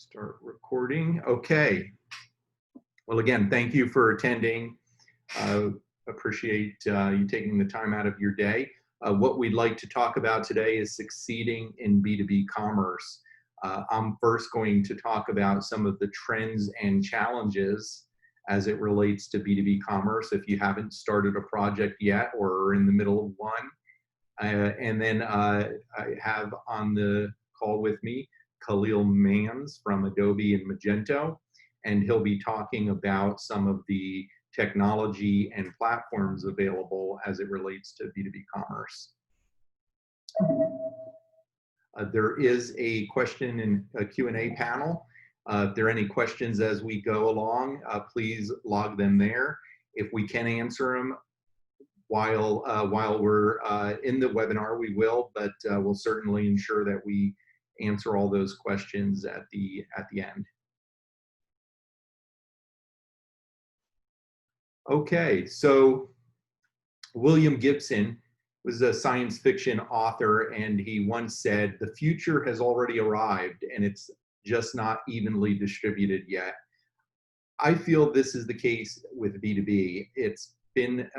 Start recording. Okay. Well, again, thank you for attending. Appreciate you taking the time out of your day. What we'd like to talk about today is succeeding in B2B commerce. I'm first going to talk about some of the trends and challenges as it relates to B2B commerce if you haven't started a project yet or are in the middle of one. And then I have on the call with me Khalil Mans from Adobe and Magento, and he'll be talking about some of the technology and platforms available as it relates to B2B commerce. There is a question in a Q&A panel. If there are any questions as we go along, please log them there. If we can answer them while we're in the webinar, we will, but we'll certainly ensure that we answer all those questions at the end. Okay, so William Gibson was a science fiction author, and he once said, "The future has already arrived, and it's just not evenly distributed yet." I feel this is the case with B2B. It's been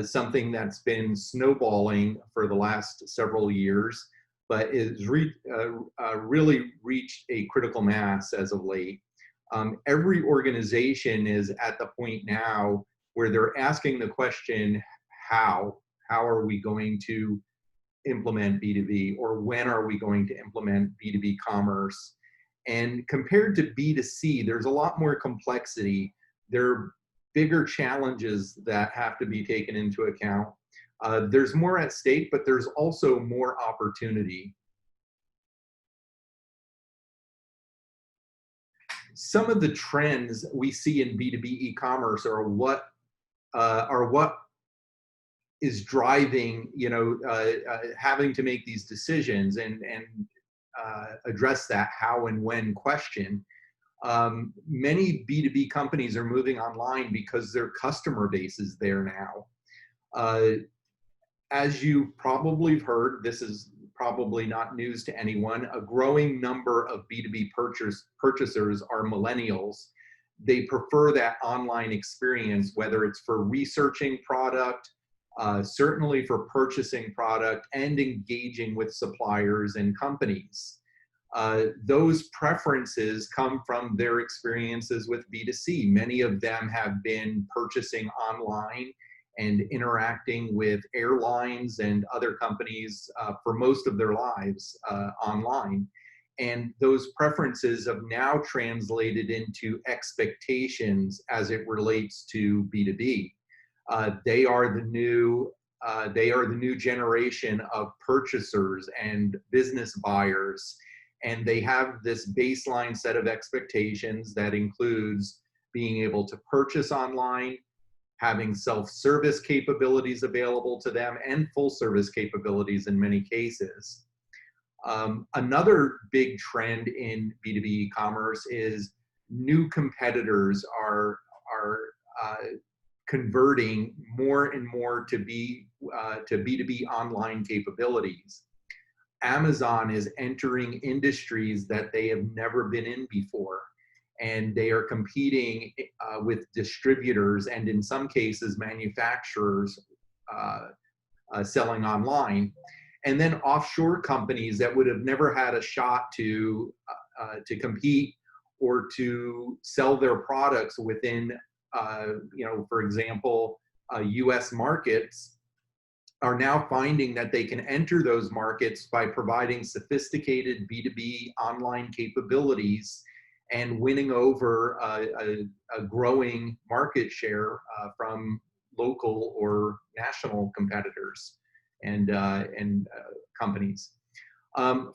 something that's been snowballing for the last several years, but it's really reached a critical mass as of late. Every organization is at the point now where they're asking the question, how are we going to implement B2B, or when are we going to implement B2B commerce? And compared to B2C, there's a lot more complexity. There are bigger challenges that have to be taken into account. There's more at stake, but there's also more opportunity. Some of the trends we see in B2B e-commerce are what is driving, having to make these decisions and address that how and when question. Many B2B companies are moving online because their customer base is there now. As you probably have heard, this is probably not news to anyone, a growing number of B2B purchasers are millennials. They prefer that online experience, whether it's for researching product, certainly for purchasing product, and engaging with suppliers and companies. Those preferences come from their experiences with B2C. Many of them have been purchasing online and interacting with airlines and other companies for most of their lives online. And those preferences have now translated into expectations as it relates to B2B. They are the new generation of purchasers and business buyers, and they have this baseline set of expectations that includes being able to purchase online, having self-service capabilities available to them, and full-service capabilities in many cases. Another big trend in B2B e-commerce is new competitors are converting more and more to B2B online capabilities. Amazon is entering industries that they have never been in before, and they are competing with distributors and in some cases manufacturers selling online. And then offshore companies that would have never had a shot to compete or to sell their products within, for example, US markets, are now finding that they can enter those markets by providing sophisticated B2B online capabilities and winning over a growing market share from local or national competitors and companies.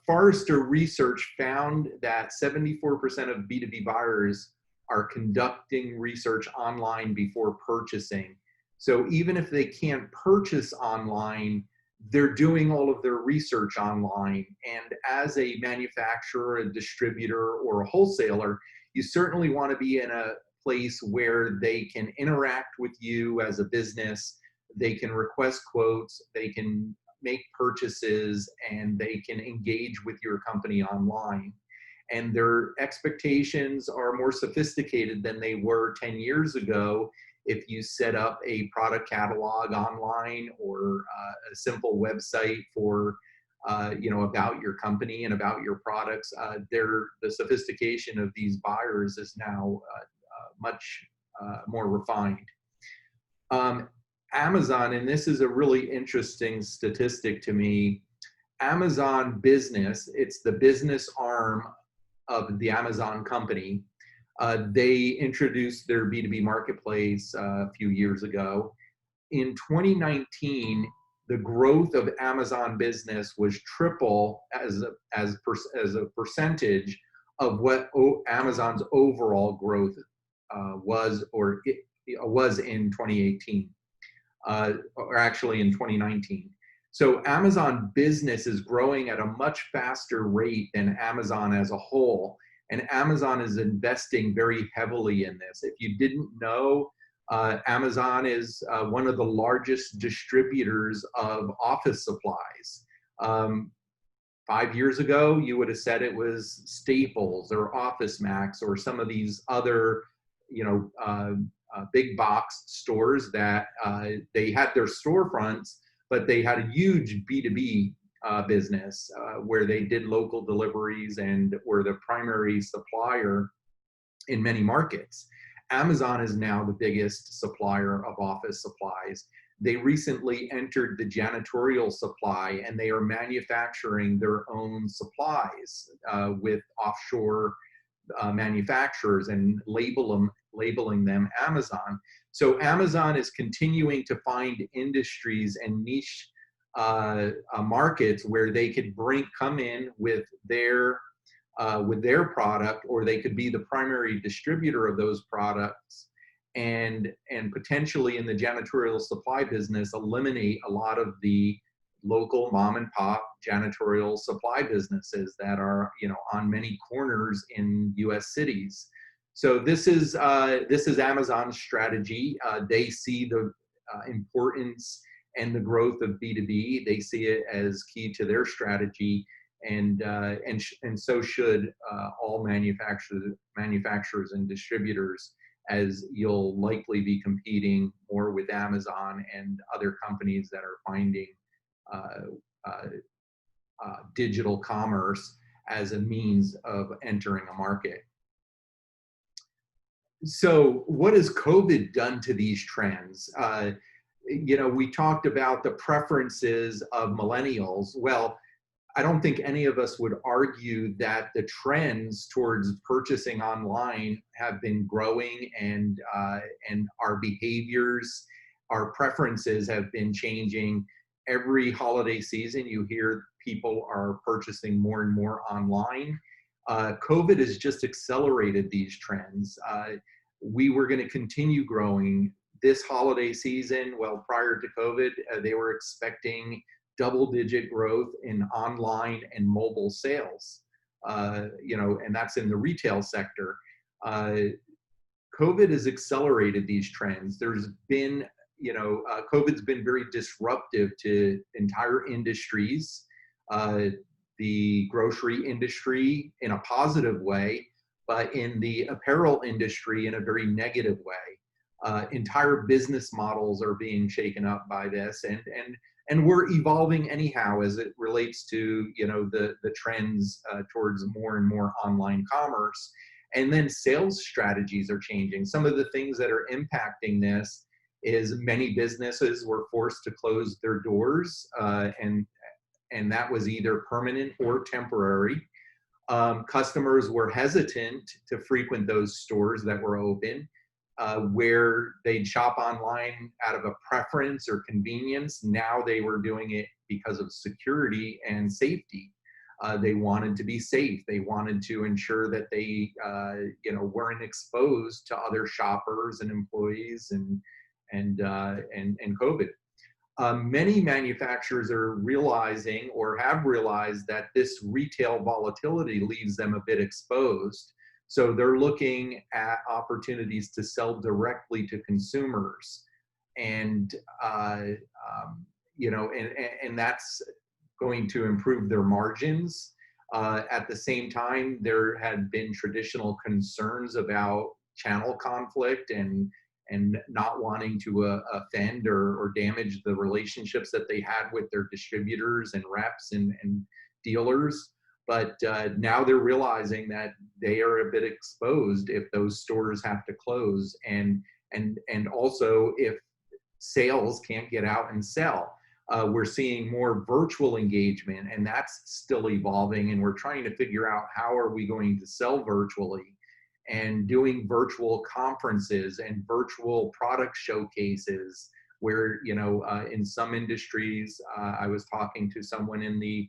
Forrester research found that 74% of B2B buyers are conducting research online before purchasing. So even if they can't purchase online, they're doing all of their research online. And as a manufacturer, a distributor, or a wholesaler, you certainly want to be in a place where they can interact with you as a business, they can request quotes, they can make purchases, and they can engage with your company online. and their expectations are more sophisticated than they were 10 years ago. If you set up a product catalog online or a simple website for about your company and about your products, the sophistication of these buyers is now much more refined. Amazon, and this is a really interesting statistic to me, Amazon Business, it's the business arm of the Amazon company. They introduced their B2B marketplace a few years ago. In 2019, the growth of Amazon Business was triple as a percentage of what Amazon's overall growth was in 2018, or actually in 2019. So Amazon Business is growing at a much faster rate than Amazon as a whole. And Amazon is investing very heavily in this. If you didn't know, Amazon is one of the largest distributors of office supplies. 5 years ago, you would have said it was Staples or Office Max or some of these other, big box stores that they had their storefronts, but they had a huge B2B business where they did local deliveries and were the primary supplier in many markets. Amazon is now the biggest supplier of office supplies. They recently entered the janitorial supply, and they are manufacturing their own supplies with offshore manufacturers and labeling them Amazon. So Amazon is continuing to find industries and niche markets where they could come in with their product, or they could be the primary distributor of those products, and potentially in the janitorial supply business eliminate a lot of the local mom and pop janitorial supply businesses that are on many corners in U.S. cities. So this is Amazon's strategy. They see the importance and the growth of B2B. They see it as key to their strategy, and so should all manufacturers and distributors, as you'll likely be competing more with Amazon and other companies that are finding digital commerce as a means of entering a market. So what has COVID done to these trends? We talked about the preferences of millennials. Well, I don't think any of us would argue that the trends towards purchasing online have been growing, and our behaviors, our preferences have been changing. Every holiday season, you hear people are purchasing more and more online. COVID has just accelerated these trends. We were going to continue growing this holiday season. Well, prior to COVID, they were expecting double-digit growth in online and mobile sales, and that's in the retail sector. COVID has accelerated these trends. There's been, COVID's been very disruptive to entire industries. The grocery industry in a positive way, but in the apparel industry in a very negative way. Entire business models are being shaken up by this, and we're evolving anyhow as it relates to the trends towards more and more online commerce. And then sales strategies are changing. Some of the things that are impacting this is many businesses were forced to close their doors, and that was either permanent or temporary. Customers were hesitant to frequent those stores that were open, where they'd shop online out of a preference or convenience. Now they were doing it because of security and safety. They wanted to be safe. They wanted to ensure that they weren't exposed to other shoppers and employees and COVID. Many manufacturers are realizing, or have realized, that this retail volatility leaves them a bit exposed. So they're looking at opportunities to sell directly to consumers, and that's going to improve their margins. At the same time, there had been traditional concerns about channel conflict and not wanting to offend or damage the relationships that they had with their distributors and reps and dealers. But now they're realizing that they are a bit exposed if those stores have to close, and also if sales can't get out and sell. We're seeing more virtual engagement, and that's still evolving, and we're trying to figure out how are we going to sell virtually, and doing virtual conferences and virtual product showcases where, you know, in some industries, I was talking to someone in the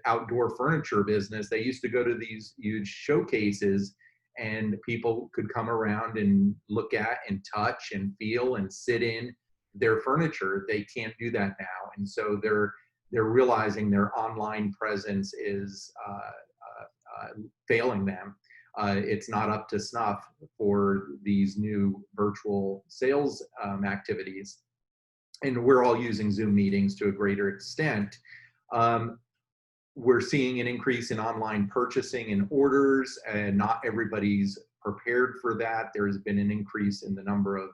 outdoor furniture business. They used to go to these huge showcases and people could come around and look at and touch and feel and sit in their furniture. They can't do that now. And so they're realizing their online presence is failing them. It's not up to snuff for these new virtual sales activities. And we're all using Zoom meetings to a greater extent. We're seeing an increase in online purchasing and orders, and not everybody's prepared for that. There's been an increase in the number of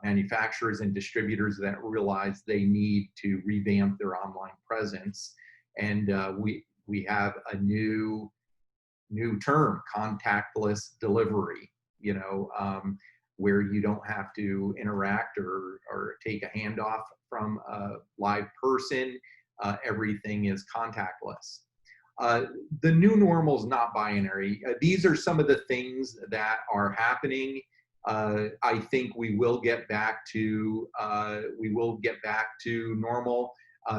manufacturers and distributors that realize they need to revamp their online presence. And we have a new term, contactless delivery, you know, where you don't have to interact or take a handoff from a live person. Everything is contactless. The new normal is not binary. These are some of the things that are happening. I think we will get back to normal.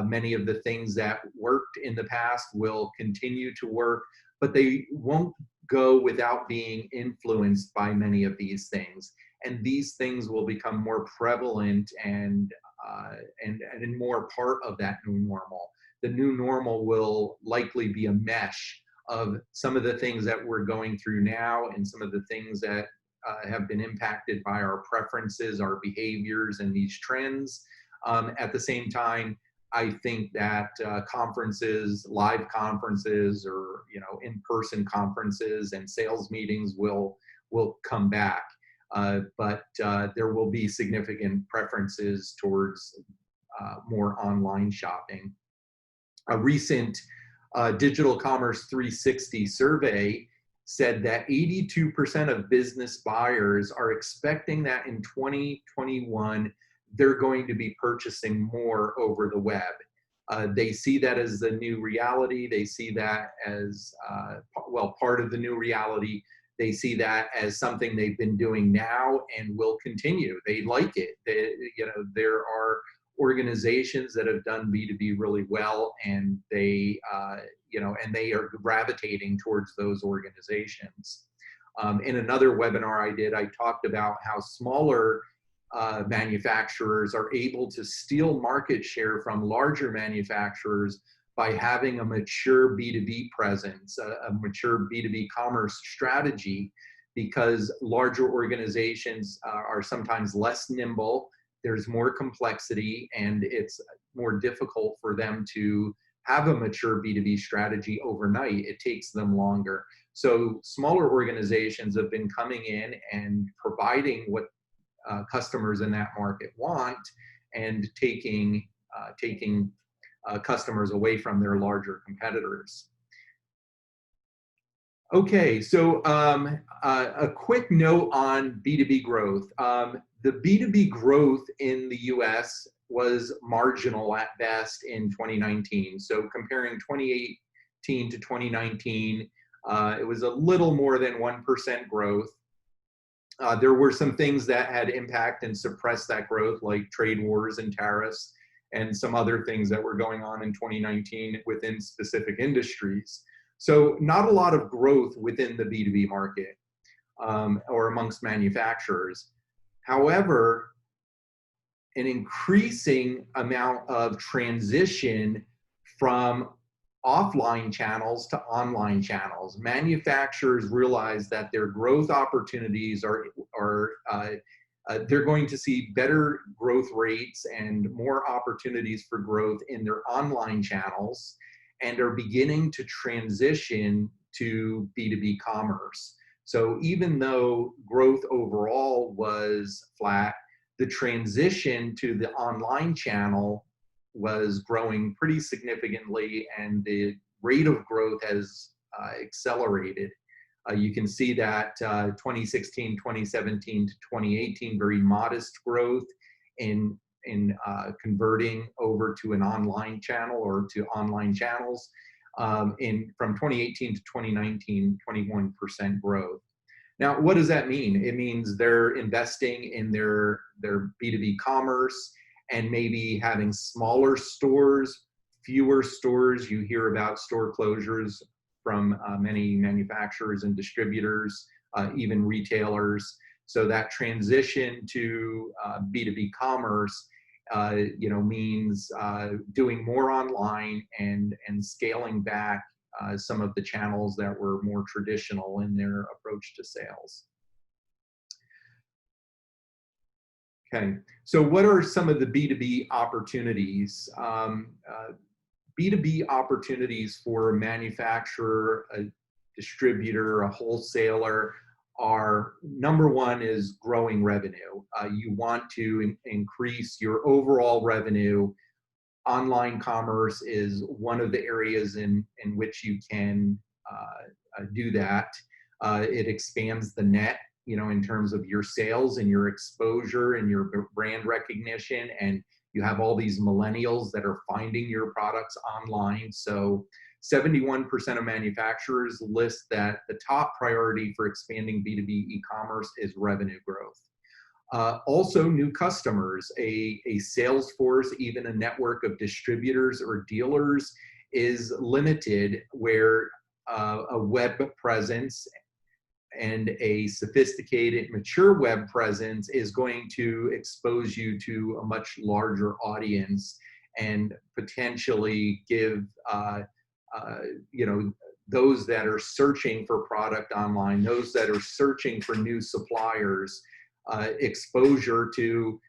Many of the things that worked in the past will continue to work, but they won't go without being influenced by many of these things. And these things will become more prevalent and more part of that new normal. The new normal will likely be a mesh of some of the things that we're going through now and some of the things that have been impacted by our preferences, our behaviors, and these trends. At the same time, I think that conferences, live conferences, or, you know, in-person conferences and sales meetings will come back. But there will be significant preferences towards more online shopping. A recent Digital Commerce 360 survey said that 82% of business buyers are expecting that in 2021, they're going to be purchasing more over the web. They see that as the new reality. They see that as, well, part of the new reality. They see that as something they've been doing now and will continue. They like it. You know, there are organizations that have done B2B really well, and they, you know, and they are gravitating towards those organizations. In another webinar I did, I talked about how smaller manufacturers are able to steal market share from larger manufacturers by having a mature B2B presence, a mature B2B commerce strategy, because larger organizations are sometimes less nimble, there's more complexity, and it's more difficult for them to have a mature B2B strategy overnight. It takes them longer. So smaller organizations have been coming in and providing what customers in that market want, and taking customers away from their larger competitors. Okay, so a quick note on B2B growth. The B2B growth in the US was marginal at best in 2019. So comparing 2018 to 2019, it was a little more than 1% growth. There were some things that had impact and suppressed that growth, like trade wars and tariffs, and some other things that were going on in 2019 within specific industries. So not a lot of growth within the B2B market or amongst manufacturers. However, an increasing amount of transition from offline channels to online channels. Manufacturers realize that their growth opportunities they're going to see better growth rates and more opportunities for growth in their online channels. and are beginning to transition to B2B commerce. So even though growth overall was flat, the transition to the online channel was growing pretty significantly, and the rate of growth has accelerated. You can see that 2016, 2017 to 2018, very modest growth in converting over to an online channel or to online channels. From 2018 to 2019, 21% growth. Now, what does that mean? It means they're investing in their B2B commerce and maybe having smaller stores, fewer stores. You hear about store closures from many manufacturers and distributors, even retailers. So that transition to B2B commerce means doing more online and scaling back some of the channels that were more traditional in their approach to sales. Okay, so what are some of the B2B opportunities? B2B opportunities for a manufacturer, a distributor, a wholesaler are, number one is growing revenue. You want to increase your overall revenue. Online commerce is one of the areas in which you can do that. It expands the net, in terms of your sales and your exposure and your brand recognition, and you have all these millennials that are finding your products online. So 71% of manufacturers list that the top priority for expanding B2B e-commerce is revenue growth. Also new customers, a sales force, even a network of distributors or dealers is limited, where a web presence and a sophisticated, mature web presence is going to expose you to a much larger audience and potentially give those that are searching for product online, those that are searching for new suppliers, exposure to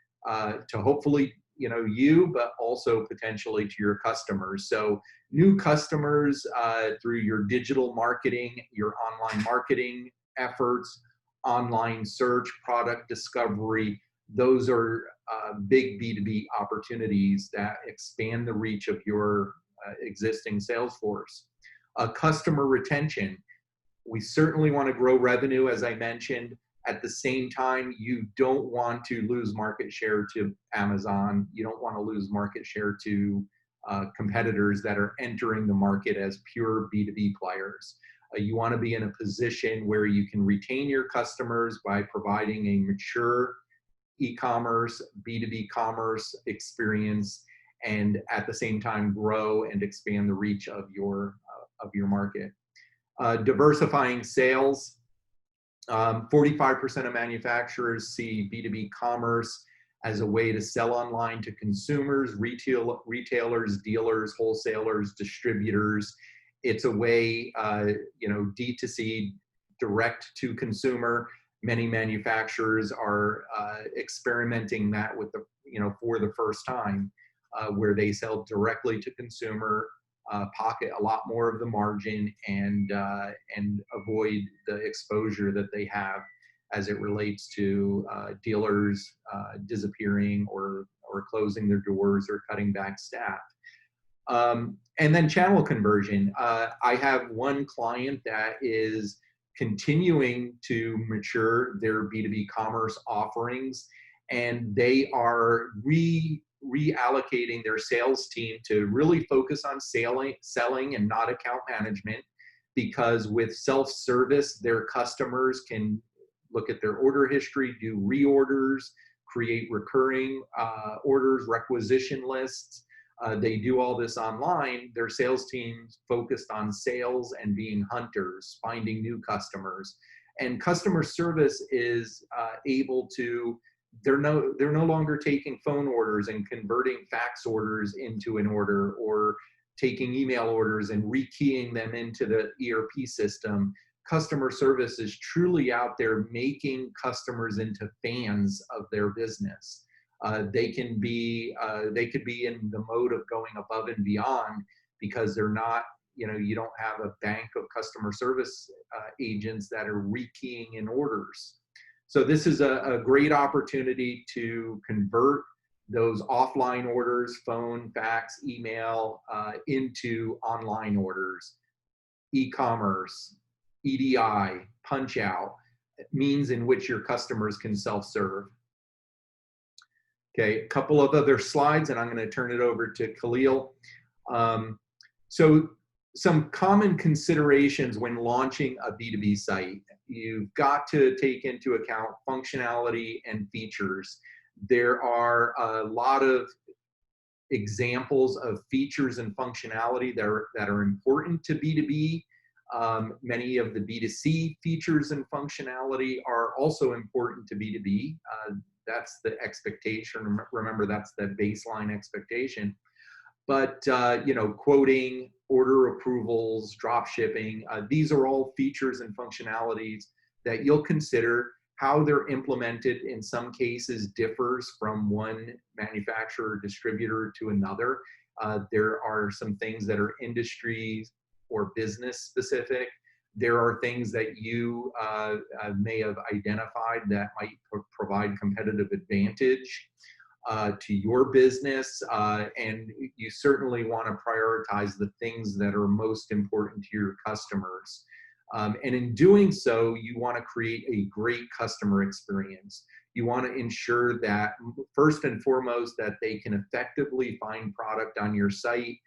hopefully you, but also potentially to your customers. So new customers through your digital marketing, your online marketing efforts, online search, product discovery, those are big B2B opportunities that expand the reach of your existing sales force. Customer retention. We certainly want to grow revenue, as I mentioned. At the same time, you don't want to lose market share to Amazon. You don't want to lose market share to competitors that are entering the market as pure B2B players. You want to be in a position where you can retain your customers by providing a mature e-commerce, B2B commerce experience, and at the same time grow and expand the reach of your market. Diversifying sales. 45% of manufacturers see B2B commerce as a way to sell online to consumers, retailers, dealers, wholesalers, distributors. It's a way, D2C, direct to consumer. Many manufacturers are experimenting that with for the first time, where they sell directly to consumer, pocket a lot more of the margin, and avoid the exposure that they have as it relates to dealers disappearing or closing their doors or cutting back staff. And then channel conversion. I have one client that is continuing to mature their B2B commerce offerings, and they are reallocating their sales team to really focus on selling and not account management, because with self-service, their customers can look at their order history, do reorders, create recurring orders, requisition lists. They do all this online. Their sales teams focused on sales and being hunters, finding new customers. And customer service is able to, they're no longer taking phone orders and converting fax orders into an order, or taking email orders and rekeying them into the ERP system. Customer service is truly out there making customers into fans of their business. They could be in the mode of going above and beyond, because they're not, you don't have a bank of customer service agents that are rekeying in orders. So this is a great opportunity to convert those offline orders, phone, fax, email, into online orders, e-commerce, EDI, punch out, means in which your customers can self-serve. Okay, a couple of other slides, and I'm going to turn it over to Khalil. So some common considerations when launching a B2B site. You've got to take into account functionality and features. There are a lot of examples of features and functionality that are important to B2B. Many of the B2C features and functionality are also important to B2B. That's the expectation. Remember, that's the baseline expectation. But quoting, order approvals, drop shipping, these are all features and functionalities that you'll consider. How they're implemented in some cases differs from one manufacturer or distributor to another. There are some things that are industry or business specific. There are things that you may have identified that might provide competitive advantage to your business, and you certainly want to prioritize the things that are most important to your customers. And in doing so, you want to create a great customer experience. You want to ensure that, first and foremost, that they can effectively find product on your site.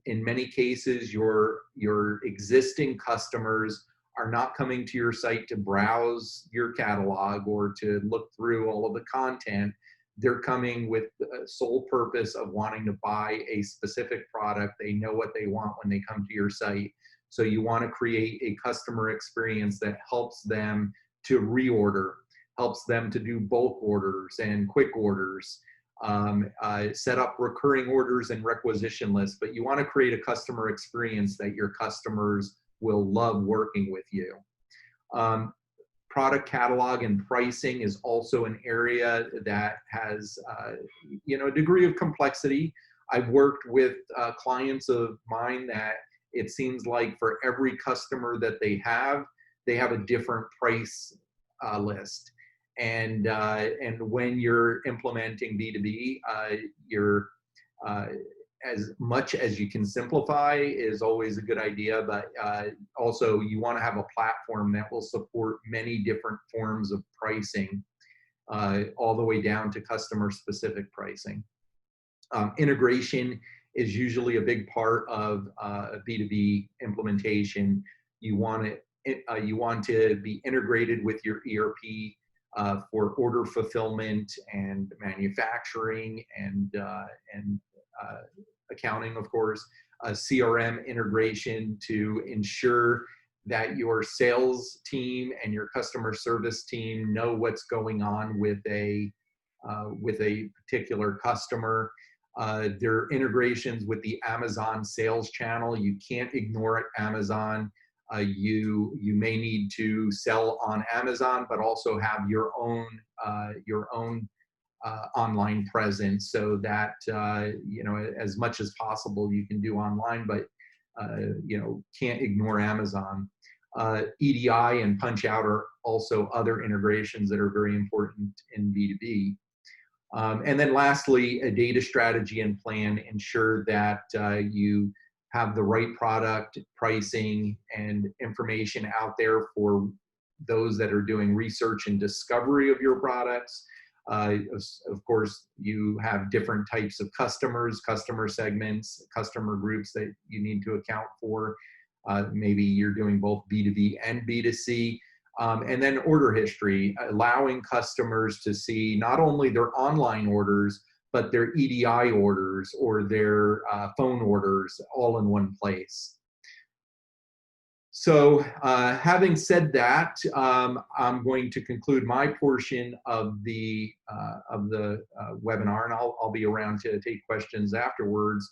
In many cases, your existing customers are not coming to your site to browse your catalog or to look through all of the content. They're coming with the sole purpose of wanting to buy a specific product. They know what they want when they come to your site. So you want to create a customer experience that helps them to reorder, helps them to do bulk orders and quick orders, set up recurring orders and requisition lists. But you want to create a customer experience that your customers will love working with you. Product catalog and pricing is also an area that has a degree of complexity. I've worked with clients of mine that it seems like for every customer that they have a different price list. And when you're implementing B2B, as much as you can simplify is always a good idea, but also you want to have a platform that will support many different forms of pricing, all the way down to customer specific pricing. Integration is usually a big part of a B2B implementation. You want to be integrated with your ERP for order fulfillment and manufacturing and accounting, of course, a CRM integration to ensure that your sales team and your customer service team know what's going on with a particular customer. There are integrations with the Amazon sales channel. You can't ignore Amazon. You may need to sell on Amazon, but also have your own online presence, so that as much as possible you can do online, but can't ignore Amazon. EDI and punch out are also other integrations that are very important in B2B. And then lastly, a data strategy and plan. Ensure that you have the right product, pricing, and information out there for those that are doing research and discovery of your products. Of course, you have different types of customers, customer segments, customer groups that you need to account for. Maybe you're doing both B2B and B2C. And then order history, allowing customers to see not only their online orders, but their EDI orders or their phone orders all in one place. So having said that, I'm going to conclude my portion of the webinar, and I'll be around to take questions afterwards.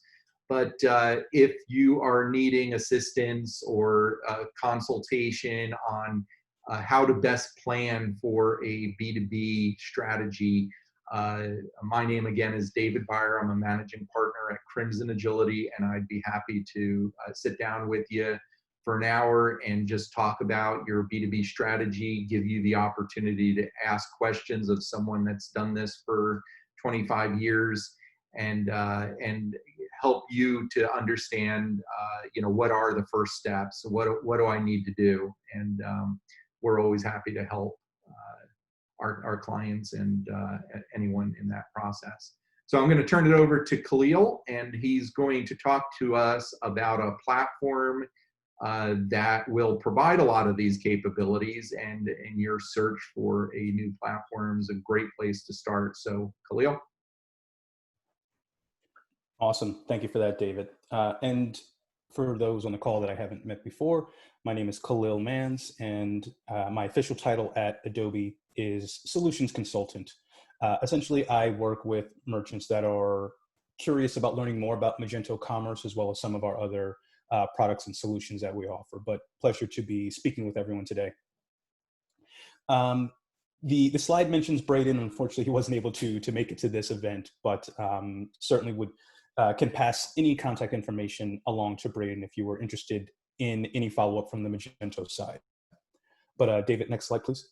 But if you are needing assistance or consultation on how to best plan for a B2B strategy, My name again is David Baier. I'm a managing partner at Crimson Agility, and I'd be happy to sit down with you for an hour and just talk about your B2B strategy, give you the opportunity to ask questions of someone that's done this for 25 years, and help you to understand, what are the first steps? What do I need to do? And we're always happy to help our clients and anyone in that process. So I'm going to turn it over to Khalil, and he's going to talk to us about a platform that will provide a lot of these capabilities, and in your search for a new platform is a great place to start. So Khalil. Awesome. Thank you for that, David. And for those on the call that I haven't met before, my name is Khalil Mans, and my official title at Adobe is Solutions Consultant. Essentially, I work with merchants that are curious about learning more about Magento Commerce, as well as some of our other products and solutions that we offer. But pleasure to be speaking with everyone today. The slide mentions Braden. Unfortunately, he wasn't able to make it to this event, but certainly can pass any contact information along to Braden if you were interested in any follow-up from the Magento side. But David, next slide, please.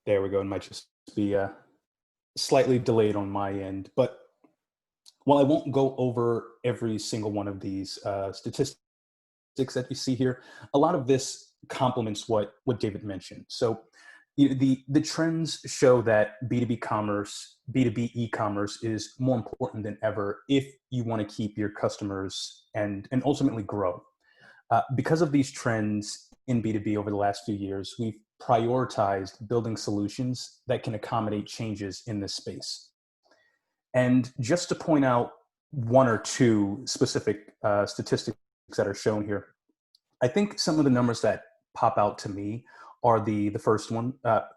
There we go. It might just be slightly delayed on my end, but while I won't go over every single one of these statistics that you see here, a lot of this complements what David mentioned. So the trends show that B2B commerce, B2B e-commerce is more important than ever if you want to keep your customers and ultimately grow. Because of these trends in B2B over the last few years, we've prioritized building solutions that can accommodate changes in this space. And just to point out one or two specific statistics that are shown here, I think some of the numbers that pop out to me are the first one.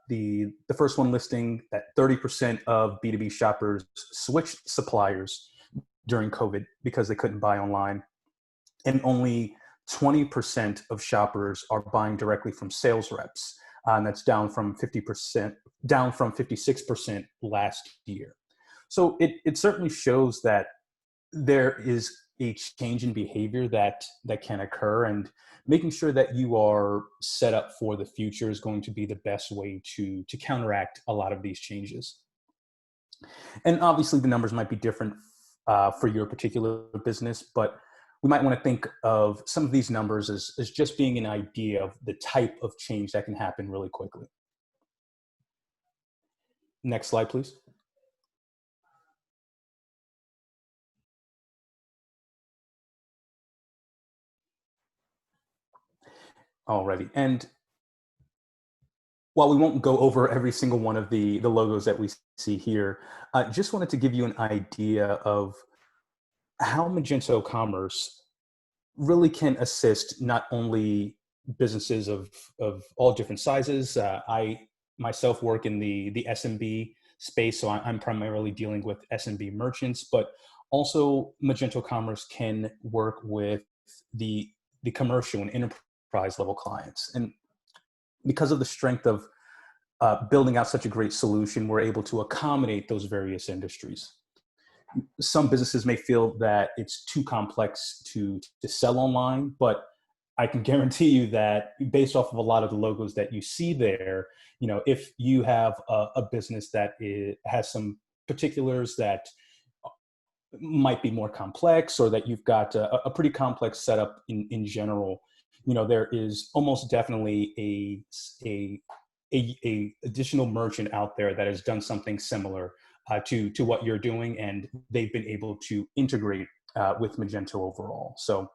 The first one listing that 30% of B2B shoppers switched suppliers during COVID because they couldn't buy online, and only 20% of shoppers are buying directly from sales reps, and that's down from 56% last year. So it certainly shows that there is a change in behavior that can occur, and making sure that you are set up for the future is going to be the best way to counteract a lot of these changes. And obviously the numbers might be different for your particular business, but we might want to think of some of these numbers as just being an idea of the type of change that can happen really quickly. Next slide, please. Alrighty, and while we won't go over every single one of the logos that we see here, I just wanted to give you an idea of how Magento Commerce really can assist not only businesses of all different sizes. I myself work in the SMB space, so I'm primarily dealing with SMB merchants, but also Magento Commerce can work with the commercial and enterprise level clients. And because of the strength of building out such a great solution, we're able to accommodate those various industries. Some businesses may feel that it's too complex to sell online, but I can guarantee you that based off of a lot of the logos that you see there, if you have a business that has some particulars that might be more complex, or that you've got a pretty complex setup in general, there is almost definitely a additional merchant out there that has done something similar to what you're doing, and they've been able to integrate with Magento overall. So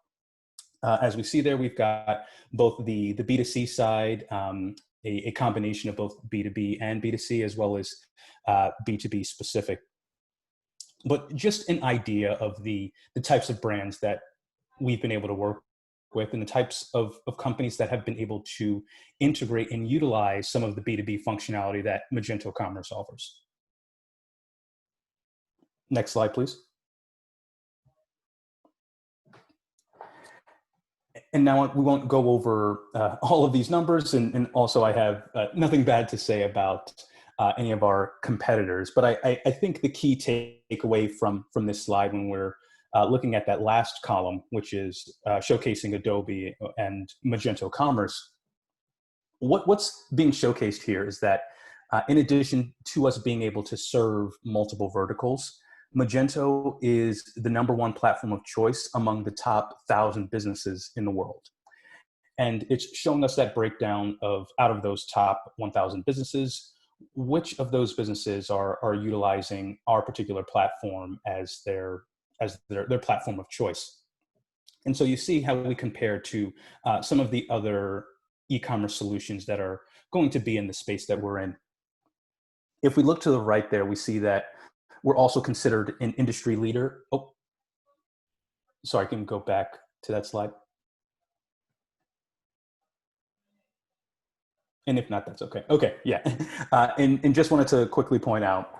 as we see there, we've got both the B2C side, a combination of both B2B and B2C, as well as B2B specific. But just an idea of the types of brands that we've been able to work with, and the types of companies that have been able to integrate and utilize some of the B2B functionality that Magento Commerce offers. Next slide, please. And now we won't go over all of these numbers, and also I have nothing bad to say about any of our competitors. But I think the key takeaway from this slide when we're looking at that last column, which is showcasing Adobe and Magento Commerce, what's being showcased here is that in addition to us being able to serve multiple verticals, Magento is the #1 platform of choice among the top 1,000 businesses in the world. And it's showing us that breakdown of, out of those top 1,000 businesses, which of those businesses are utilizing our particular platform as their platform of choice. And so you see how we compare to some of the other e-commerce solutions that are going to be in the space that we're in. If we look to the right there, we see that we're also considered an industry leader. Oh, sorry, I can go back to that slide. And if not, that's okay. Okay, yeah. And just wanted to quickly point out,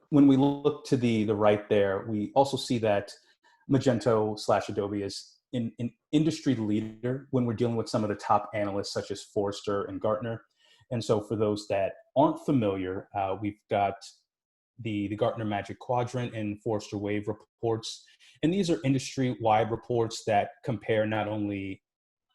when we look to the right there, we also see that Magento/Adobe is an industry leader when we're dealing with some of the top analysts such as Forrester and Gartner. And so for those that aren't familiar, we've got the Gartner Magic Quadrant and Forrester Wave reports. And these are industry-wide reports that compare not only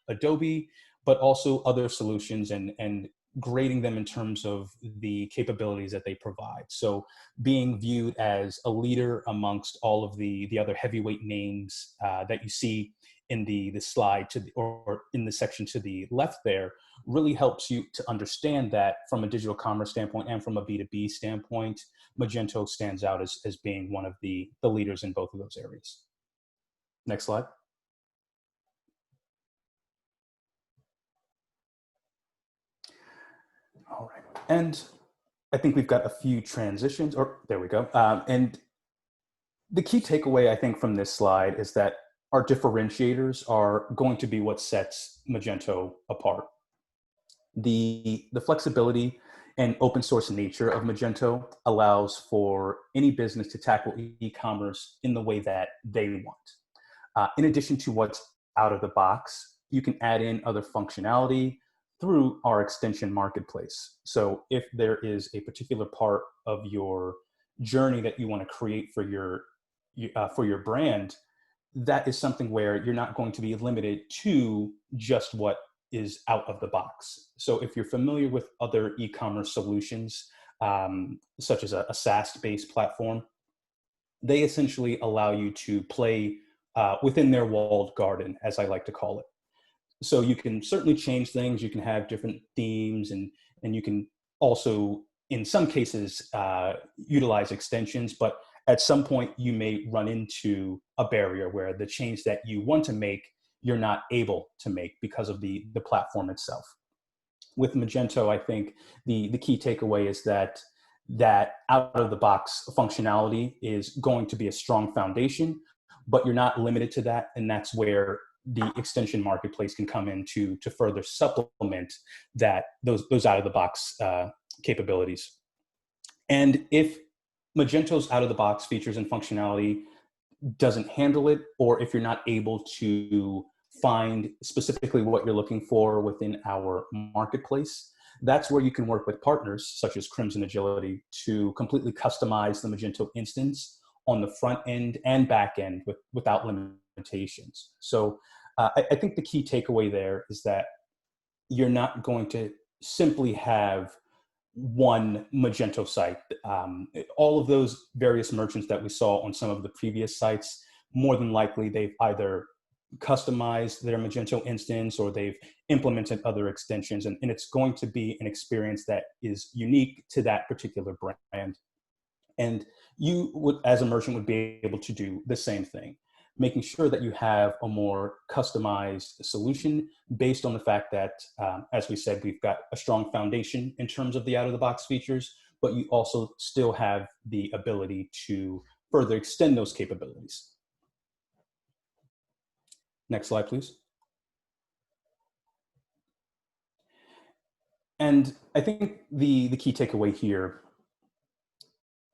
Adobe, but also other solutions and grading them in terms of the capabilities that they provide. So being viewed as a leader amongst all of the other heavyweight names that you see in the slide or in the section to the left there really helps you to understand that from a digital commerce standpoint and from a B2B standpoint, Magento stands out as being one of the leaders in both of those areas. Next slide. All right, and I think we've got a few transitions, or there we go. And the key takeaway, I think, from this slide is that our differentiators are going to be what sets Magento apart. The flexibility and open source nature of Magento allows for any business to tackle e-commerce in the way that they want. In addition to what's out of the box, you can add in other functionality through our extension marketplace. So if there is a particular part of your journey that you want to create for your brand, that is something where you're not going to be limited to just what is out of the box. So if you're familiar with other e-commerce solutions, such as a SaaS-based platform, they essentially allow you to play within their walled garden, as I like to call it. So you can certainly change things. You can have different themes, and you can also, in some cases, utilize extensions. But at some point, you may run into a barrier where the change that you want to make, you're not able to make because of the platform itself. With Magento, I think the key takeaway is that out-of-the-box functionality is going to be a strong foundation, but you're not limited to that, and that's where the extension marketplace can come in to further supplement those out-of-the-box capabilities. And if Magento's out-of-the-box features and functionality doesn't handle it, or if you're not able to find specifically what you're looking for within our marketplace, that's where you can work with partners such as Crimson Agility to completely customize the Magento instance on the front end and back end without limitations. So I think the key takeaway there is that you're not going to simply have one Magento site. All of those various merchants that we saw on some of the previous sites, more than likely they've either customized their Magento instance or they've implemented other extensions, and it's going to be an experience that is unique to that particular brand. And you would, as a merchant, would be able to do the same thing, making sure that you have a more customized solution based on the fact that, as we said, we've got a strong foundation in terms of the out-of-the-box features, but you also still have the ability to further extend those capabilities. Next slide, please. And I think the key takeaway here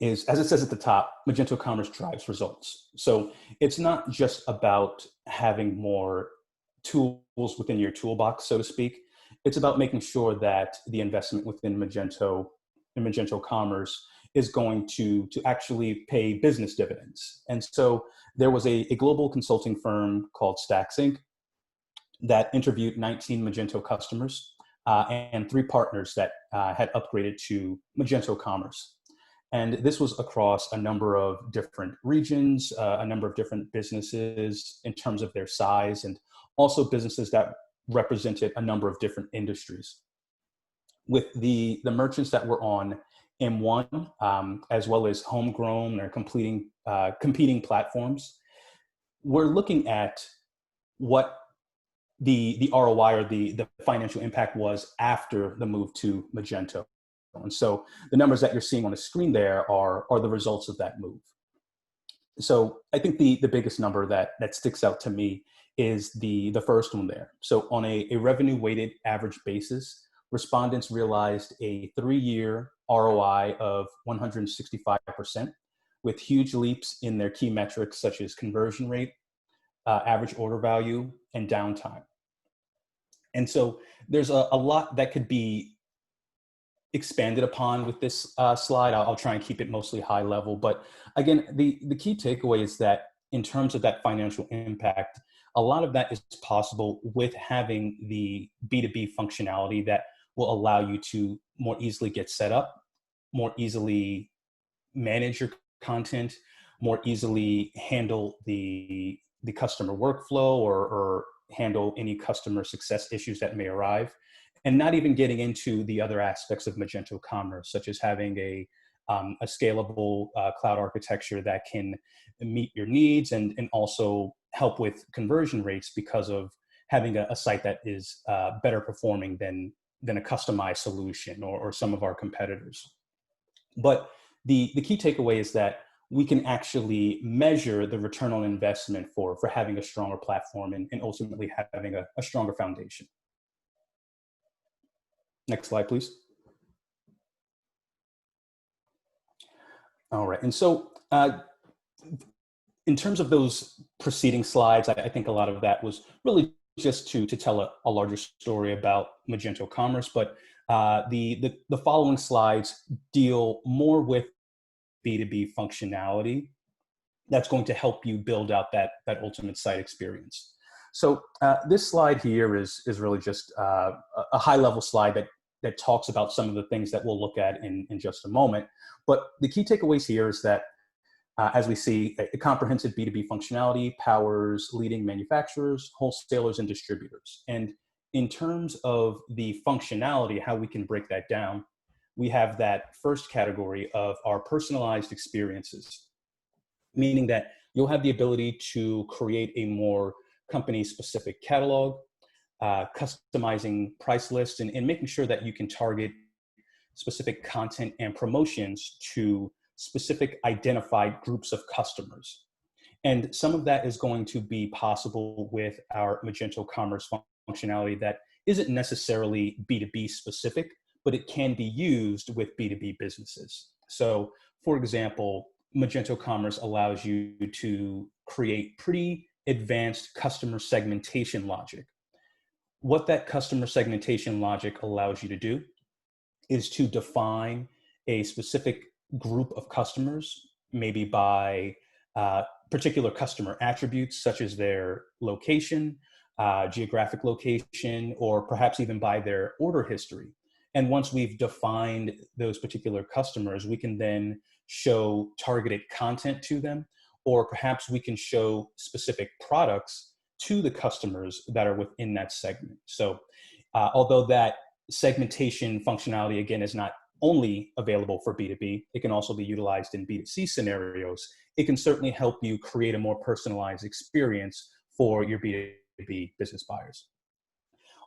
is, as it says at the top, Magento Commerce drives results. So it's not just about having more tools within your toolbox, so to speak. It's about making sure that the investment within Magento Commerce is going to actually pay business dividends. And so there was a global consulting firm called Stacks Inc. that interviewed 19 Magento customers and 3 partners that had upgraded to Magento Commerce. And this was across a number of different regions, a number of different businesses in terms of their size, and also businesses that represented a number of different industries. With the merchants that were on M1, as well as homegrown or competing platforms, we're looking at what the ROI or the financial impact was after the move to Magento. And so the numbers that you're seeing on the screen there are the results of that move. So I think the biggest number that sticks out to me is the first one there. So on a revenue weighted average basis, respondents realized a 3-year ROI of 165%, with huge leaps in their key metrics such as conversion rate, average order value, and downtime. And so there's a lot that could be expanded upon with this slide. I'll try and keep it mostly high level. But again, the key takeaway is that in terms of that financial impact, a lot of that is possible with having the B2B functionality that will allow you to more easily get set up, more easily manage your content, more easily handle the customer workflow or handle any customer success issues that may arrive. And not even getting into the other aspects of Magento Commerce, such as having a scalable cloud architecture that can meet your needs and also help with conversion rates because of having a site that is better performing than a customized solution or some of our competitors. But the key takeaway is that we can actually measure the return on investment for having a stronger platform and ultimately having a stronger foundation. Next slide, please. All right, and so in terms of those preceding slides, I think a lot of that was really just to tell a larger story about Magento Commerce, but the following slides deal more with B2B functionality that's going to help you build out that ultimate site experience. So this slide here is really just a high-level slide that talks about some of the things that we'll look at in just a moment. But the key takeaways here is that, as we see, a comprehensive B2B functionality powers leading manufacturers, wholesalers, and distributors. And in terms of the functionality, how we can break that down, we have that first category of our personalized experiences, meaning that you'll have the ability to create a more company-specific catalog, customizing price lists, and making sure that you can target specific content and promotions to specific identified groups of customers. And some of that is going to be possible with our Magento Commerce functionality that isn't necessarily B2B specific, but it can be used with B2B businesses. So, for example, Magento Commerce allows you to create pretty advanced customer segmentation logic. What that customer segmentation logic allows you to do is to define a specific group of customers, maybe by particular customer attributes, such as their location, geographic location, or perhaps even by their order history. And once we've defined those particular customers, we can then show targeted content to them, or perhaps we can show specific products to the customers that are within that segment. So although that segmentation functionality, again, is not only available for B2B, it can also be utilized in B2C scenarios. It can certainly help you create a more personalized experience for your B2B business buyers.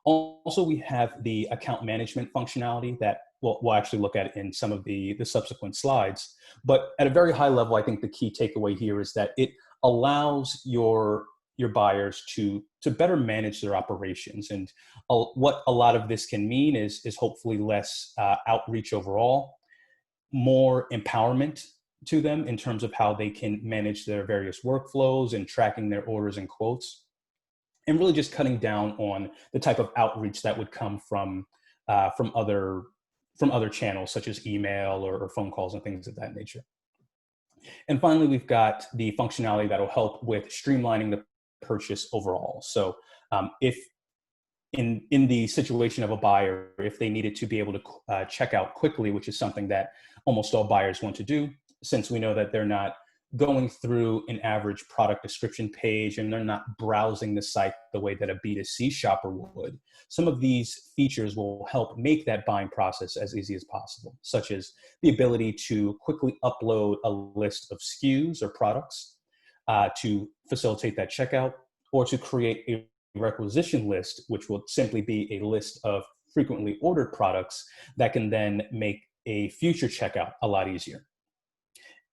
Also, we have the account management functionality that we'll actually look at in some of the subsequent slides. But at a very high level, I think the key takeaway here is that it allows your buyers to better manage their operations. And what a lot of this can mean is hopefully less outreach overall, more empowerment to them in terms of how they can manage their various workflows and tracking their orders and quotes. and really just cutting down on the type of outreach that would come from other channels such as email or phone calls and things of that nature. And finally, we've got the functionality that will help with streamlining the purchase overall. So if in the situation of a buyer, if they needed to be able to check out quickly, which is something that almost all buyers want to do, since we know that they're not going through an average product description page and they're not browsing the site the way that a B2C shopper would. Some of these features will help make that buying process as easy as possible, such as the ability to quickly upload a list of SKUs or products to facilitate that checkout, or to create a requisition list, which will simply be a list of frequently ordered products that can then make a future checkout a lot easier.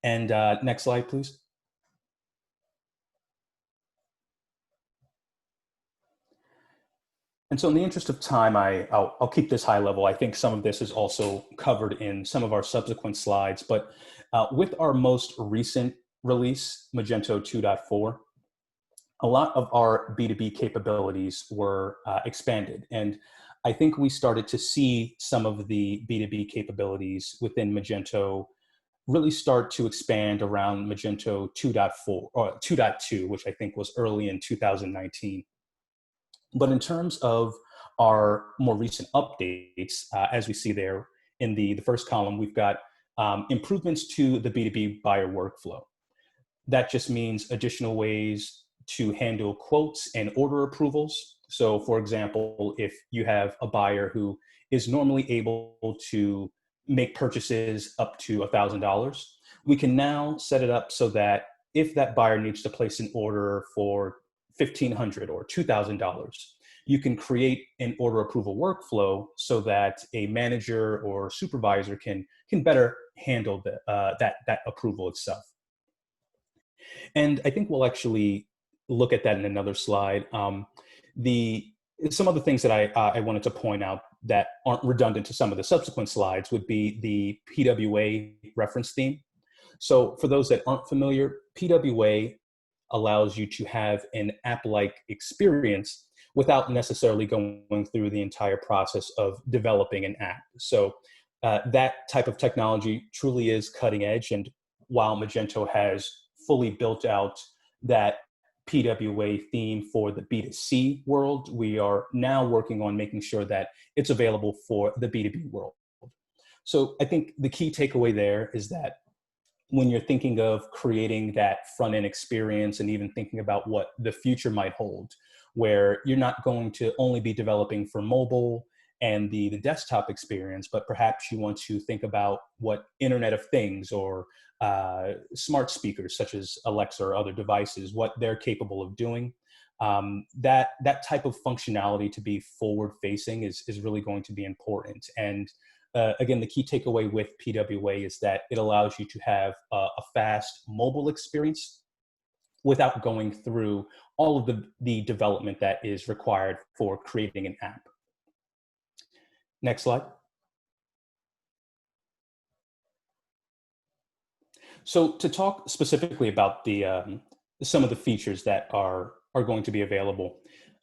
And next slide, please. And so in the interest of time, I'll keep this high level. I think some of this is also covered in some of our subsequent slides, but with our most recent release, Magento 2.4, a lot of our B2B capabilities were expanded. And I think we started to see some of the B2B capabilities within Magento really start to expand around Magento 2.4 or 2.2, which I think was early in 2019. But in terms of our more recent updates, as we see there in the first column, we've got improvements to the B2B buyer workflow. That just means additional ways to handle quotes and order approvals. So for example, if you have a buyer who is normally able to make purchases up to $1,000, we can now set it up so that if that buyer needs to place an order for $1,500 or $2,000, you can create an order approval workflow so that a manager or supervisor can better handle that approval itself. And I think we'll actually look at that in another slide. Some of the things that I wanted to point out that aren't redundant to some of the subsequent slides would be the PWA reference theme. So for those that aren't familiar, PWA allows you to have an app-like experience without necessarily going through the entire process of developing an app. So that type of technology truly is cutting edge. And while Magento has fully built out that PWA theme for the B2C world, we are now working on making sure that it's available for the B2B world. So I think the key takeaway there is that when you're thinking of creating that front-end experience and even thinking about what the future might hold, where you're not going to only be developing for mobile and the desktop experience, but perhaps you want to think about what Internet of Things or smart speakers such as Alexa or other devices, what they're capable of doing. That type of functionality to be forward-facing is really going to be important. And again, the key takeaway with PWA is that it allows you to have a fast mobile experience without going through all of the development that is required for creating an app. Next slide. So to talk specifically about some of the features that are going to be available,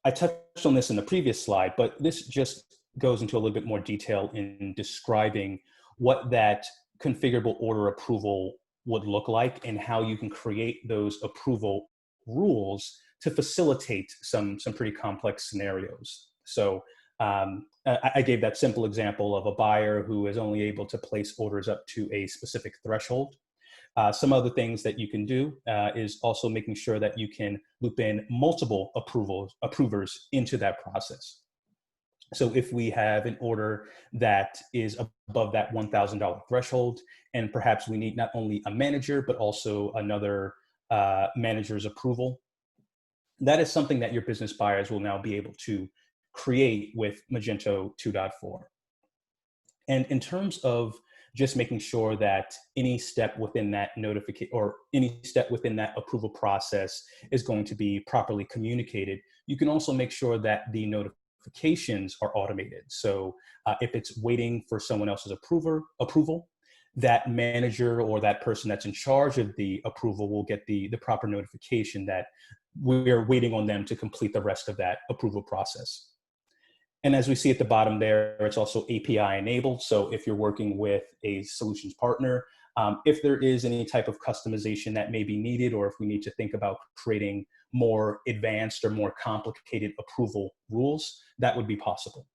I touched on this in the previous slide, but this just goes into a little bit more detail in describing what that configurable order approval would look like and how you can create those approval rules to facilitate some pretty complex scenarios. So I gave that simple example of a buyer who is only able to place orders up to a specific threshold. Some other things that you can do is also making sure that you can loop in multiple approvers into that process. So if we have an order that is above that $1,000 threshold, and perhaps we need not only a manager, but also another manager's approval, that is something that your business buyers will now be able to create with Magento 2.4. And in terms of just making sure that any step within that notification or any step within that approval process is going to be properly communicated, you can also make sure that the notifications are automated. So if it's waiting for someone else's approval, that manager or that person that's in charge of the approval will get the proper notification that we're waiting on them to complete the rest of that approval process. And as we see at the bottom there, it's also API enabled. So if you're working with a solutions partner, if there is any type of customization that may be needed, or if we need to think about creating more advanced or more complicated approval rules, that would be possible.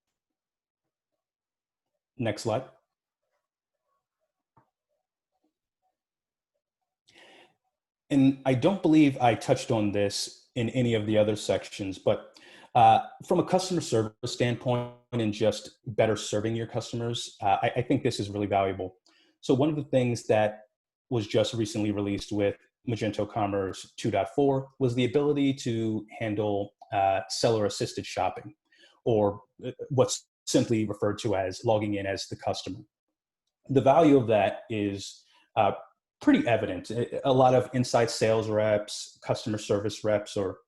Next slide. And I don't believe I touched on this in any of the other sections, but from a customer service standpoint and just better serving your customers, I think this is really valuable. So one of the things that was just recently released with Magento Commerce 2.4 was the ability to handle seller-assisted shopping, or what's simply referred to as logging in as the customer. The value of that is pretty evident. A lot of inside sales reps, customer service reps, or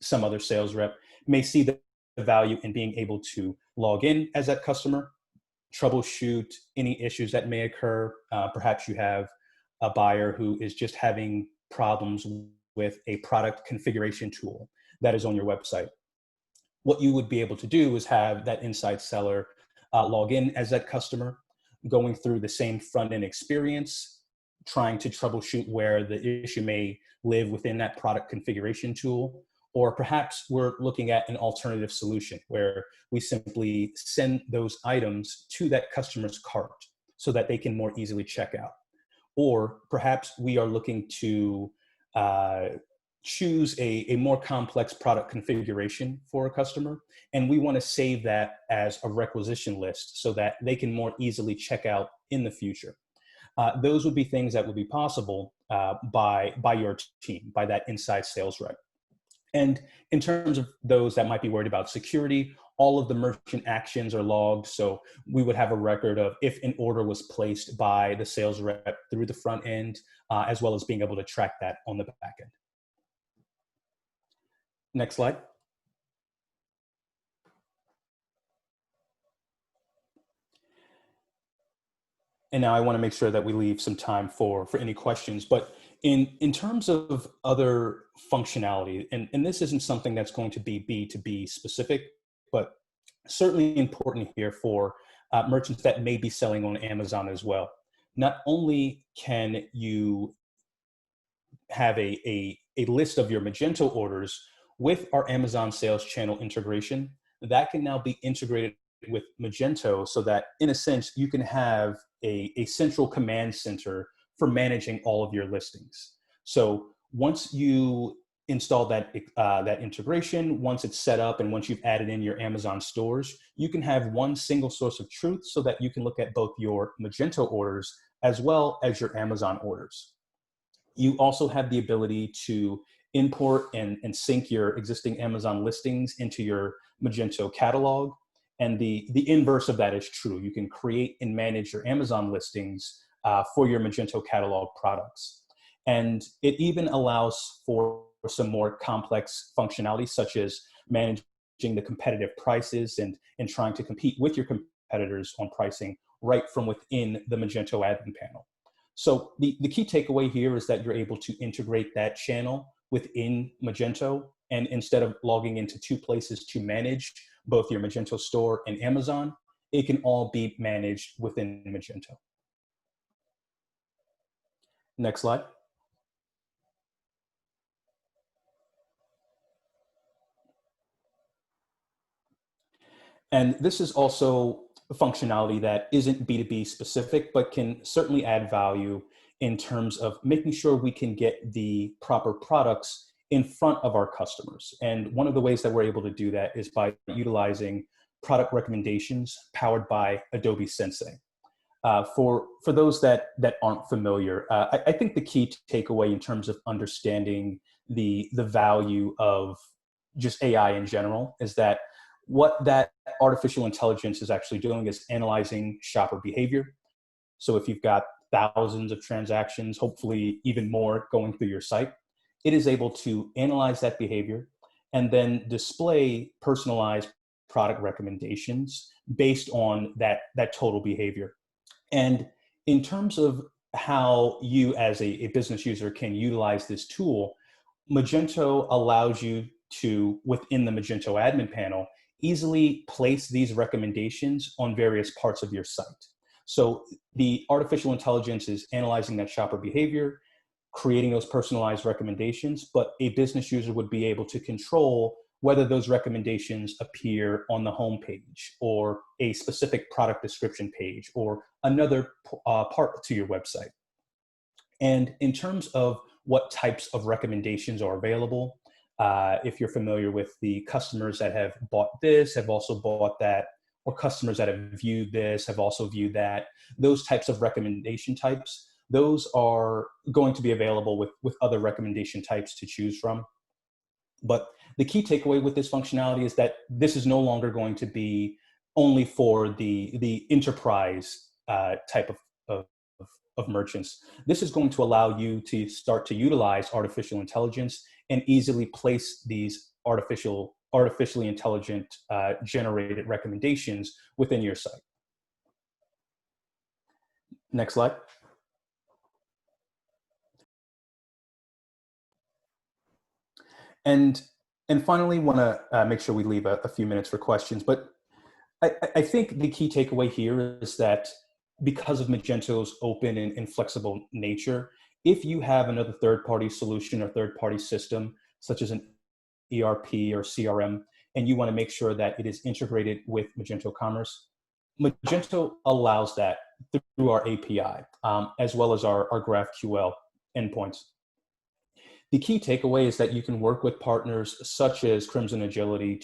some other sales rep may see the value in being able to log in as that customer, troubleshoot any issues that may occur. Perhaps you have a buyer who is just having problems with a product configuration tool that is on your website. What you would be able to do is have that inside seller log in as that customer, going through the same front-end experience, trying to troubleshoot where the issue may live within that product configuration tool. Or perhaps we're looking at an alternative solution where we simply send those items to that customer's cart so that they can more easily check out. Or perhaps we are looking to choose a more complex product configuration for a customer, and we want to save that as a requisition list so that they can more easily check out in the future. Those would be things that would be possible by your team, by that inside sales rep. And in terms of those that might be worried about security, all of the merchant actions are logged. So we would have a record of if an order was placed by the sales rep through the front end, as well as being able to track that on the back end. Next slide. And now I want to make sure that we leave some time for any questions. But in terms of other functionality, and this isn't something that's going to be B2B specific, but certainly important here for merchants that may be selling on Amazon as well. Not only can you have a list of your Magento orders with our Amazon sales channel integration, that can now be integrated with Magento so that, in a sense, you can have a central command center for managing all of your listings. So once you install that integration, once it's set up, and once you've added in your Amazon stores, you can have one single source of truth so that you can look at both your Magento orders as well as your Amazon orders. You also have the ability to import and sync your existing Amazon listings into your Magento catalog. And the inverse of that is true. You can create and manage your Amazon listings for your Magento catalog products. And it even allows for some more complex functionality, such as managing the competitive prices and trying to compete with your competitors on pricing right from within the Magento admin panel. So the key takeaway here is that you're able to integrate that channel within Magento, and instead of logging into two places to manage both your Magento store and Amazon, it can all be managed within Magento. Next slide. And this is also a functionality that isn't B2B specific, but can certainly add value in terms of making sure we can get the proper products in front of our customers. And one of the ways that we're able to do that is by utilizing product recommendations powered by Adobe Sensei. For those that aren't familiar, I think the key takeaway in terms of understanding the value of just AI in general is that what that artificial intelligence is actually doing is analyzing shopper behavior. So if you've got thousands of transactions, hopefully even more going through your site, it is able to analyze that behavior and then display personalized product recommendations based on that total behavior. And in terms of how you as a business user can utilize this tool, Magento allows you to, within the Magento admin panel, easily place these recommendations on various parts of your site. So the artificial intelligence is analyzing that shopper behavior, creating those personalized recommendations, but a business user would be able to control whether those recommendations appear on the home page or a specific product description page or another part to your website. And in terms of what types of recommendations are available, if you're familiar with the customers that have bought this, have also bought that, or customers that have viewed this, have also viewed that, those types of recommendation types, those are going to be available with other recommendation types to choose from. But the key takeaway with this functionality is that this is no longer going to be only for the enterprise type of merchants. This is going to allow you to start to utilize artificial intelligence and easily place these artificially intelligent generated recommendations within your site. Next slide. And finally, want to make sure we leave a few minutes for questions. But I think the key takeaway here is that because of Magento's open and flexible nature, if you have another third-party solution or third-party system, such as an ERP or CRM, and you want to make sure that it is integrated with Magento Commerce, Magento allows that through our API, as well as our GraphQL endpoints. The key takeaway is that you can work with partners such as Crimson Agility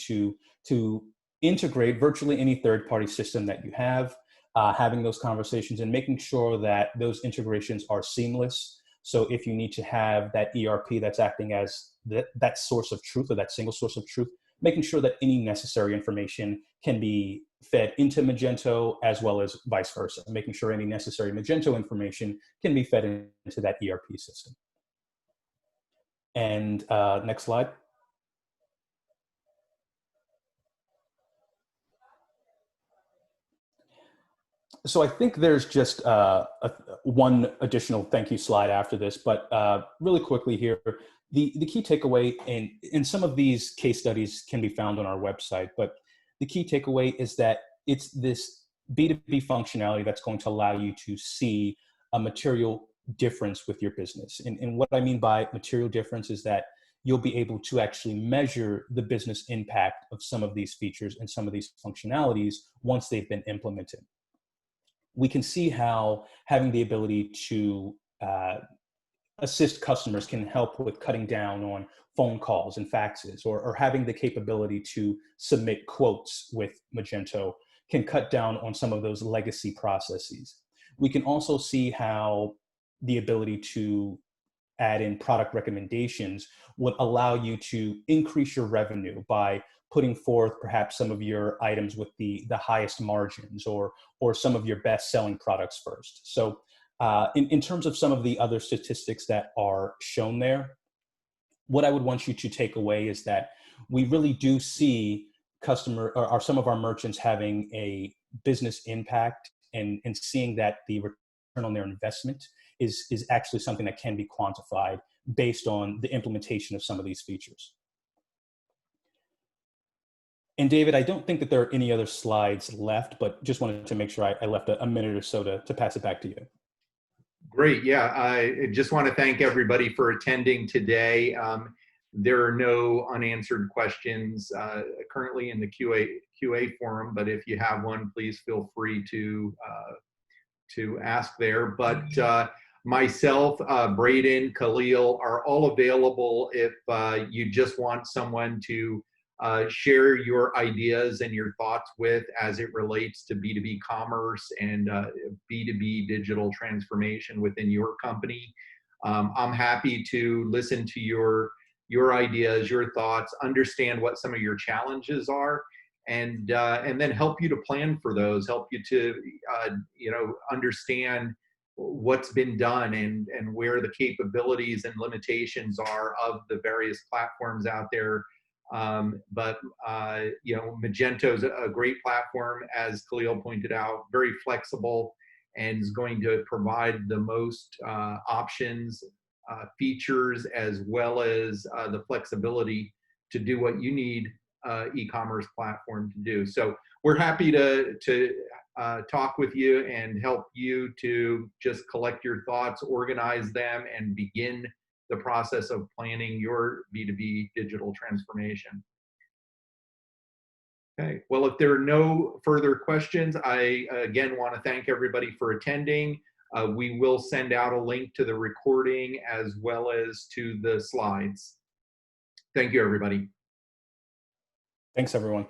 to integrate virtually any third-party system that you have, having those conversations and making sure that those integrations are seamless. So if you need to have that ERP that's acting as that source of truth or that single source of truth, making sure that any necessary information can be fed into Magento as well as vice versa, making sure any necessary Magento information can be fed into that ERP system. And next slide. So I think there's just one additional thank you slide after this, but really quickly here, the key takeaway, and some of these case studies can be found on our website, but the key takeaway is that it's this B2B functionality that's going to allow you to see a material difference with your business. And what I mean by material difference is that you'll be able to actually measure the business impact of some of these features and some of these functionalities once they've been implemented. We can see how having the ability to assist customers can help with cutting down on phone calls and faxes, or having the capability to submit quotes with Magento can cut down on some of those legacy processes. We can also see how the ability to add in product recommendations would allow you to increase your revenue by putting forth perhaps some of your items with the highest margins or some of your best selling products first. So in terms of some of the other statistics that are shown there, what I would want you to take away is that we really do see some of our merchants having a business impact and seeing that the return on their investment is actually something that can be quantified based on the implementation of some of these features. And David, I don't think that there are any other slides left, but just wanted to make sure I left a minute or so to pass it back to you. Great. Yeah, I just want to thank everybody for attending today. There are no unanswered questions currently in the QA forum, but if you have one, please feel free to ask there. But myself, Braden, Khalil are all available if you just want someone to share your ideas and your thoughts with as it relates to B2B commerce and B2B digital transformation within your company. I'm happy to listen to your ideas, your thoughts, understand what some of your challenges are, and then help you to plan for those, help you to understand what's been done and where the capabilities and limitations are of the various platforms out there. But Magento is a great platform, as Khalil pointed out, very flexible, and is going to provide the most options, features, as well as the flexibility to do what you need e-commerce platform to do. So we're happy to talk with you and help you to just collect your thoughts, organize them, and begin the process of planning your B2B digital transformation. Okay, well, if there are no further questions, I again want to thank everybody for attending. We will send out a link to the recording as well as to the slides. Thank you, everybody. Thanks, everyone.